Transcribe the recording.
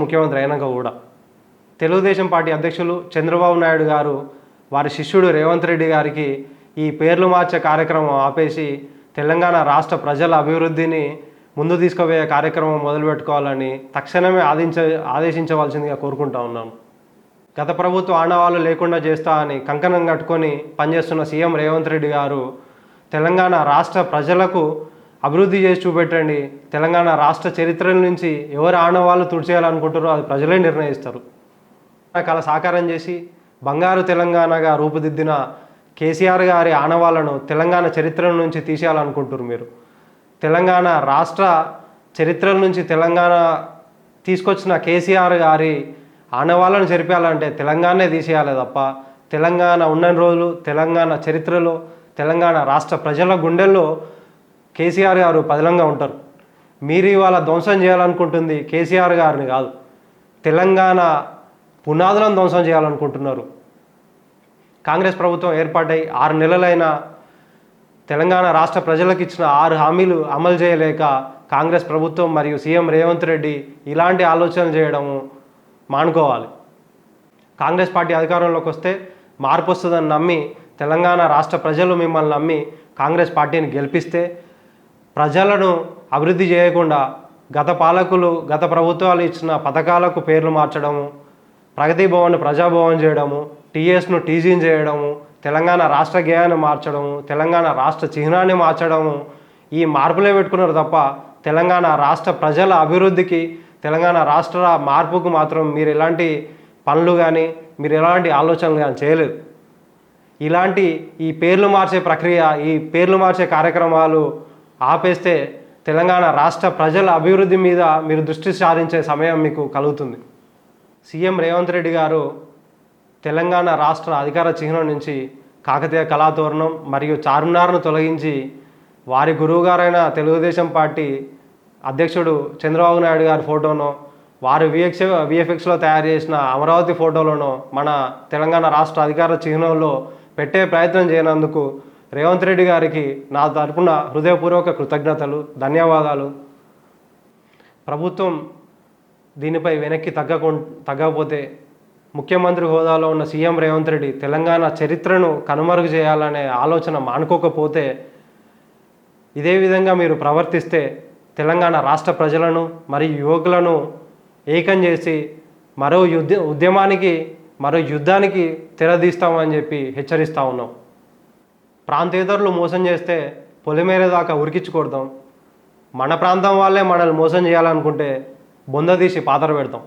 ముఖ్యమంత్రి అయినాక కూడా తెలుగుదేశం పార్టీ అధ్యక్షులు చంద్రబాబు నాయుడు గారు వారి శిష్యుడు రేవంత్ రెడ్డి గారికి ఈ పేర్లు మార్చే కార్యక్రమం ఆపేసి తెలంగాణ రాష్ట్ర ప్రజల అభివృద్ధిని ముందు తీసుకుపోయే కార్యక్రమం మొదలుపెట్టుకోవాలని తక్షణమే ఆదేశించవలసిందిగా కోరుకుంటా ఉన్నాను. గత ప్రభుత్వ ఆనవాళ్ళు లేకుండా చేస్తా అని కంకణం కట్టుకొని పనిచేస్తున్న సీఎం రేవంత్ రెడ్డి గారు తెలంగాణ రాష్ట్ర ప్రజలకు అభివృద్ధి చేసి చూపెట్టండి, తెలంగాణ రాష్ట్ర చరిత్ర నుంచి ఎవరు ఆనవాళ్ళు తుడిచేయాలనుకుంటారో అది ప్రజలే నిర్ణయిస్తారు. కళ సాకారం చేసి బంగారు తెలంగాణగా రూపుదిద్దిన కేసీఆర్ గారి ఆనవాళ్ళను తెలంగాణ చరిత్ర నుంచి తీసేయాలనుకుంటారు. మీరు తెలంగాణ రాష్ట్ర చరిత్ర నుంచి తెలంగాణ తీసుకొచ్చిన కేసీఆర్ గారి ఆనవాళ్ళను చెరిపేయాలంటే తెలంగాణనే తీసేయాలి తప్ప తెలంగాణ ఉన్న రోజులు తెలంగాణ చరిత్రలో తెలంగాణ రాష్ట్ర ప్రజల గుండెల్లో కేసీఆర్ గారు పదిలంగా ఉంటారు. మీరు ఇవాళ ధ్వంసం చేయాలనుకుంటుంది కేసీఆర్ గారిని కాదు, తెలంగాణ పునాదులను ధ్వంసం చేయాలనుకుంటున్నారు. కాంగ్రెస్ ప్రభుత్వం ఏర్పాటై 6 నెలలైనా తెలంగాణ రాష్ట్ర ప్రజలకు ఇచ్చిన 6 హామీలు అమలు చేయలేక కాంగ్రెస్ ప్రభుత్వం మరియు సీఎం రేవంత్ రెడ్డి ఇలాంటి ఆలోచనలు చేయడము మానుకోవాలి. కాంగ్రెస్ పార్టీ అధికారంలోకి వస్తే మార్పు వస్తుందని నమ్మి తెలంగాణ రాష్ట్ర ప్రజలు మిమ్మల్ని నమ్మి కాంగ్రెస్ పార్టీని గెలిపిస్తే ప్రజలను అభివృద్ధి చేయకుండా గత పాలకులు గత ప్రభుత్వాలు ఇచ్చిన పథకాలకు పేర్లు మార్చడము, ప్రగతి భవన్ ప్రజాభవన్ చేయడము, టీఎస్ను టీజీని చేయడము, తెలంగాణ రాష్ట్ర గేయాన్ని మార్చడము, తెలంగాణ రాష్ట్ర చిహ్నాన్ని మార్చడము, ఈ మార్పులే పెట్టుకున్నారు తప్ప తెలంగాణ రాష్ట్ర ప్రజల అభివృద్ధికి తెలంగాణ రాష్ట్ర మార్పుకు మాత్రం మీరు ఎలాంటి పనులు కానీ మీరు ఎలాంటి ఆలోచనలు కానీ చేయలేదు. ఇలాంటి ఈ పేర్లు మార్చే ప్రక్రియ ఈ పేర్లు మార్చే కార్యక్రమాలు ఆపేస్తే తెలంగాణ రాష్ట్ర ప్రజల అభివృద్ధి మీద మీరు దృష్టి సారించే సమయం మీకు కలుగుతుంది. సీఎం రేవంత్ రెడ్డి గారు తెలంగాణ రాష్ట్ర అధికార చిహ్నం నుంచి కాకతీయ కళాతోరణం మరియు చార్మినార్ను తొలగించి వారి గురువుగారైన తెలుగుదేశం పార్టీ అధ్యక్షుడు చంద్రబాబు నాయుడు గారి ఫోటోనో వారు విఎఫ్ఎక్స్లో తయారు చేసిన అమరావతి ఫోటోలోనో మన తెలంగాణ రాష్ట్ర అధికార చిహ్నంలో పెట్టే ప్రయత్నం చేయనందుకు రేవంత్ రెడ్డి గారికి నా తరపున హృదయపూర్వక కృతజ్ఞతలు, ధన్యవాదాలు. ప్రభుత్వం దీనిపై వెనక్కి తగ్గకపోతే ముఖ్యమంత్రి హోదాలో ఉన్న సీఎం రేవంత్ రెడ్డి తెలంగాణ చరిత్రను కనుమరుగు చేయాలనే ఆలోచన మానుకోకపోతే ఇదే విధంగా మీరు ప్రవర్తిస్తే తెలంగాణ రాష్ట్ర ప్రజలను మరియు యువకులను ఏకం చేసి మరో యుద్ధానికి తెరదీస్తామని చెప్పి హెచ్చరిస్తూ ఉన్నాం. ప్రాంతేతరులు మోసం చేస్తే పొలిమేర దాకా ఉరికించుకొడతాం. మన ప్రాంతం వాళ్ళే మనల్ని మోసం చేయాలనుకుంటే బొంద తీసి పాతర పెడతాం.